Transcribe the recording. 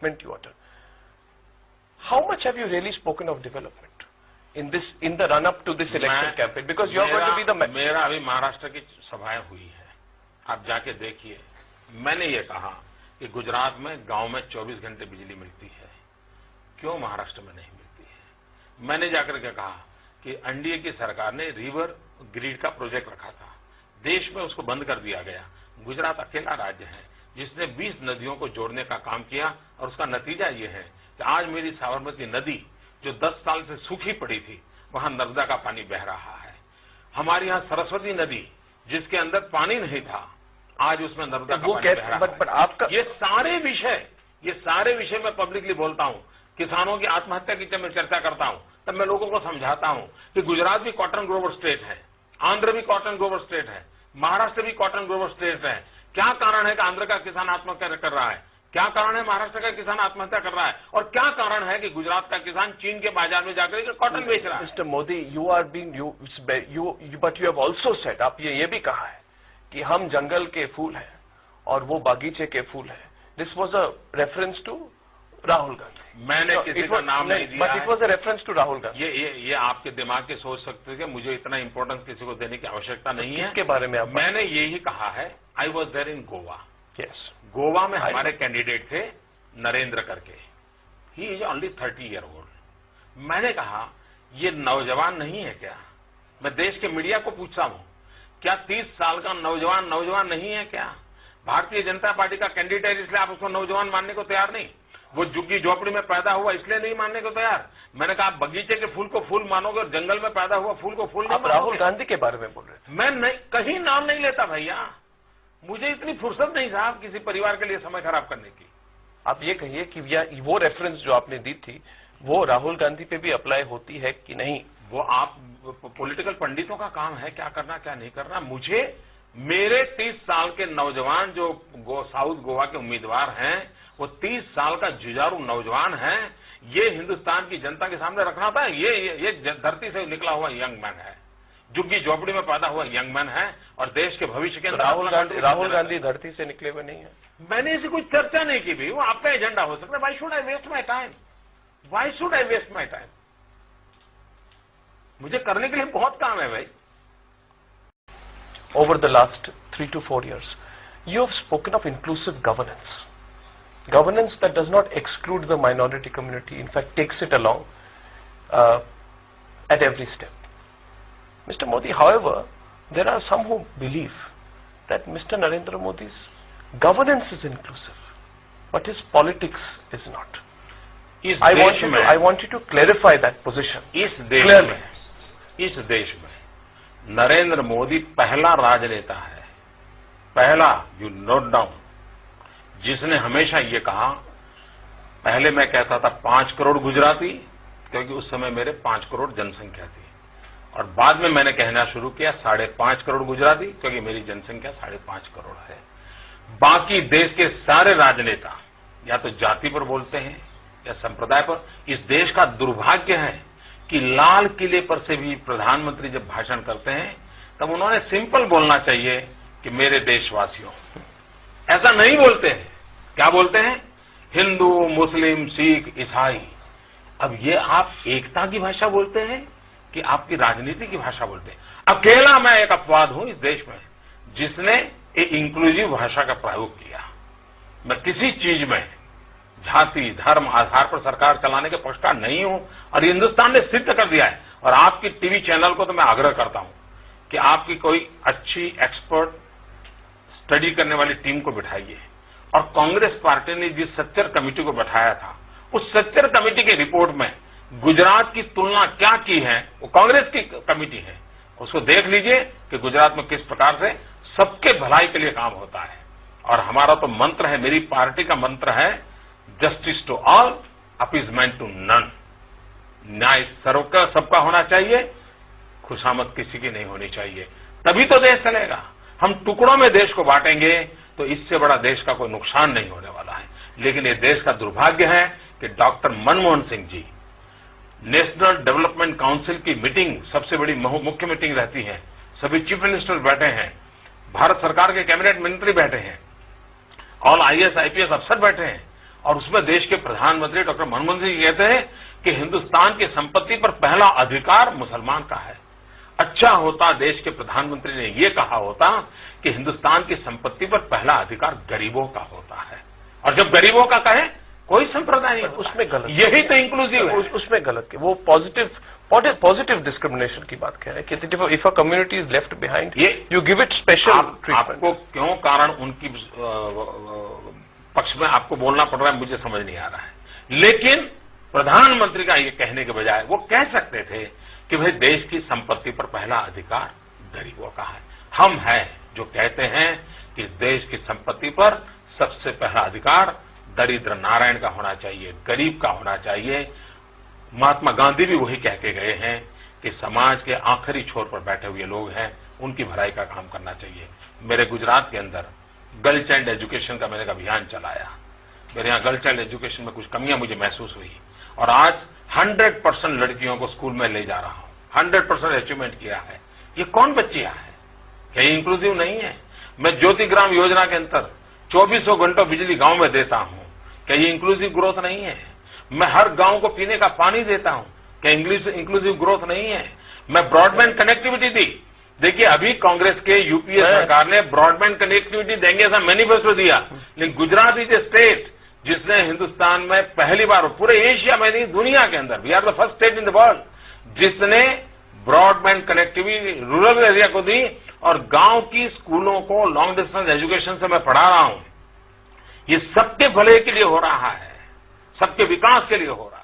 statement you utter. How much have you really spoken of development in the run-up to this election campaign? Because you are going to be the... मेरा अभी महाराष्ट्र की सभाएं हुई है, आप जाके देखिए। मैंने ये कहा कि गुजरात में गांव में 24 घंटे बिजली मिलती है, क्यों महाराष्ट्र में नहीं मिलती है? मैंने जाकर के कहा कि एनडीए की सरकार ने रिवर ग्रिड का प्रोजेक्ट रखा था, देश में उसको बंद कर दिया गया। गुजरात अकेला राज्य है जिसने 20 नदियों को जोड़ने का काम किया, और उसका नतीजा ये है कि आज मेरी साबरमती नदी जो 10 साल से सूखी पड़ी थी, वहां नर्मदा का पानी बह रहा है। हमारे यहाँ सरस्वती नदी जिसके अंदर पानी नहीं था, आज उसमें नर्मदा का पानी बह रहा है। ये सारे विषय मैं पब्लिकली बोलता हूँ। किसानों की आत्महत्या की जब मैं चर्चा करता हूँ तब मैं लोगों को समझाता हूँ कि गुजरात भी कॉटन ग्रोवर स्टेट है, आंध्र भी कॉटन ग्रोवर स्टेट है, महाराष्ट्र भी कॉटन ग्रोवर स्टेट है। क्या कारण है कि आंध्र का किसान आत्महत्या कर रहा है? क्या कारण है महाराष्ट्र का किसान आत्महत्या कर रहा है? और क्या कारण है कि गुजरात का किसान चीन के बाजार में जाकर के कॉटन बेच रहा है? Mister Modi, you are being but you have also said, आप ये भी कहा है कि हम जंगल के फूल हैं और वो बागीचे के फूल हैं। This was a reference to Rahul Gandhi. मैंने किसी का नाम नहीं दिया, but it was a reference to Rahul Gandhi. ये आपके दिमाग के सोच सकते थे, मुझे इतना इंपॉर्टेंस किसी को देने की आवश्यकता नहीं है। इसके बारे में मैंने यही कहा है, I was there in Goa. Yes, Goa में हमारे कैंडिडेट थे नरेंद्र करके, ही इज ओनली 30 ईयर ओल्ड। मैंने कहा ये नौजवान नहीं है क्या? मैं देश के मीडिया को पूछता हूं, क्या 30 साल का नौजवान नहीं है क्या? भारतीय जनता पार्टी का कैंडिडेट, इसलिए आप उसको नौजवान मानने को तैयार नहीं? वो झुग्गी झोपड़ी में पैदा हुआ इसलिए नहीं मानने को तैयार? मैंने कहा आप बगीचे के फूल को फूल मानोगे और जंगल में पैदा हुआ फूल को फूल नहीं मानोगे? राहुल गांधी के बारे में बोल रहे थे। मैं नहीं, कहीं नाम नहीं लेता भैया, मुझे इतनी फुर्सत नहीं साहब किसी परिवार के लिए समय खराब करने की। आप ये कहिए कि वो रेफरेंस जो आपने दी थी वो राहुल गांधी पे भी अप्लाई होती है कि नहीं? वो आप पॉलिटिकल पंडितों का काम है क्या करना क्या नहीं करना। मुझे मेरे 30 साल के नौजवान जो साउथ गोवा के उम्मीदवार हैं, वो 30 साल का जुझारू नौजवान है, ये हिंदुस्तान की जनता के सामने रखना था। ये धरती से निकला हुआ यंग मैन है, झुग्गी झोपड़ी में पैदा हुआ यंग मैन है, और देश के भविष्य के अंदर राहुल गांधी धरती से निकले हुए नहीं है। मैंने ऐसी कोई चर्चा नहीं की भी, वो आपका एजेंडा हो सकता है। Why should I waste my time? Why should I waste my time? मुझे करने के लिए बहुत काम है भाई। Over the last 3 to 4 years, you have spoken of inclusive governance. Governance that does not exclude the minority community, in fact takes it along at every step. Mr. Modi, however, there are some who believe that Mr. Narendra Modi's governance is inclusive, but his politics is not. I want you to clarify that position. इस देश में नरेंद्र मोदी पहला राजनेता है, पहला, you note down, जिसने हमेशा ये कहा, पहले मैं कहता था 5 करोड़ गुजराती, क्योंकि उस समय मेरे 5 करोड़ जनसंख्या थी, और बाद में मैंने कहना शुरू किया 5.5 करोड़ गुजराती, क्योंकि मेरी जनसंख्या 5.5 करोड़ है। बाकी देश के सारे राजनेता या तो जाति पर बोलते हैं या संप्रदाय पर। इस देश का दुर्भाग्य है कि लाल किले पर से भी प्रधानमंत्री जब भाषण करते हैं तब उन्होंने सिंपल बोलना चाहिए कि मेरे देशवासियों, ऐसा नहीं बोलते हैं। क्या बोलते हैं? हिंदू, मुस्लिम, सिख, ईसाई। अब ये आप एकता की भाषा बोलते हैं कि आपकी राजनीति की भाषा बोलते हैं? अकेला मैं एक अपवाद हूं इस देश में जिसने एक इंक्लूसिव भाषा का प्रयोग किया। मैं किसी चीज में जाति धर्म आधार पर सरकार चलाने के पक्षकार नहीं हूं, और हिंदुस्तान ने सिद्ध कर दिया है। और आपकी टीवी चैनल को तो मैं आग्रह करता हूं कि आपकी कोई अच्छी एक्सपर्ट स्टडी करने वाली टीम को बिठाइए। और कांग्रेस पार्टी ने जिस सच्चर कमेटी को बैठाया था, उस सच्चर कमेटी की रिपोर्ट में गुजरात की तुलना क्या की है, वो कांग्रेस की कमेटी है, उसको देख लीजिए कि गुजरात में किस प्रकार से सबके भलाई के लिए काम होता है। और हमारा तो मंत्र है, मेरी पार्टी का मंत्र है, justice to all, appeasement to none. न्याय सबका होना चाहिए, खुशामद किसी की नहीं होनी चाहिए, तभी तो देश चलेगा। हम टुकड़ों में देश को बांटेंगे तो इससे बड़ा देश का कोई नुकसान नहीं होने वाला है। लेकिन ये देश का दुर्भाग्य है कि doctor Manmohan Singh ji, national development council की मीटिंग सबसे बड़ी मुख्य मीटिंग रहती है, सभी चीफ मिनिस्टर बैठे हैं, भारत सरकार के कैबिनेट मंत्री बैठे हैं, ऑल IAS IPS अफसर बैठे हैं, और उसमें देश के प्रधानमंत्री डॉक्टर मनमोहन सिंह कहते हैं कि हिंदुस्तान की संपत्ति पर पहला अधिकार मुसलमान का है। अच्छा होता देश के प्रधानमंत्री ने यह कहा होता कि हिंदुस्तान की संपत्ति पर पहला अधिकार गरीबों का होता है, और जब गरीबों का कहे कोई संप्रदाय नहीं, उसमें गलत, यही तो इंक्लूसिव है। उसमें गलत है, वो पॉजिटिव डिस्क्रिमिनेशन की बात कह रहे हैं कि if a community is left behind you give it special treatment. आपको क्यों कारण उनकी पक्ष में आपको बोलना पड़ रहा है मुझे समझ नहीं आ रहा है, लेकिन प्रधानमंत्री का ये कहने के बजाय वो कह सकते थे कि भाई देश की संपत्ति पर पहला अधिकार गरीबों का है। हम हैं जो कहते हैं कि देश की संपत्ति पर सबसे पहला अधिकार दरिद्र नारायण का होना चाहिए, गरीब का होना चाहिए। महात्मा गांधी भी वही कह के गए हैं कि समाज के आखिरी छोर पर बैठे हुए लोग हैं, उनकी भलाई का काम करना चाहिए। मेरे गुजरात के अंदर गर्ल चाइल्ड एजुकेशन का मैंने एक अभियान चलाया। मेरे यहाँ गर्ल चाइल्ड एजुकेशन में कुछ कमियां मुझे महसूस हुई, और आज 100% लड़कियों को स्कूल में ले जा रहा हूं, 100% अचीवमेंट किया है। ये कौन बच्चियां हैं? क्या ये इंक्लूसिव नहीं है? मैं ज्योति ग्राम योजना के अंदर 2400 घंटों बिजली गांव में देता हूं, क्या ये इंक्लूसिव ग्रोथ नहीं है? मैं हर गांव को पीने का पानी देता हूं, क्या इंक्लूसिव ग्रोथ नहीं है? मैं ब्रॉडबैंड कनेक्टिविटी दी। देखिए, अभी कांग्रेस के यूपीए सरकार ने ब्रॉडबैंड कनेक्टिविटी देंगे ऐसा मैनिफेस्टो दिया, लेकिन गुजरात इज ए स्टेट जिसने हिंदुस्तान में पहली बार, पूरे एशिया में नहीं दुनिया के अंदर, we are the first state in the world जिसने ब्रॉडबैंड कनेक्टिविटी रूरल एरिया को दी, और गांव की स्कूलों को लॉन्ग डिस्टेंस एजुकेशन से मैं पढ़ा रहा हूं। ये सबके भले के लिए हो रहा है, सबके विकास के लिए हो रहा है।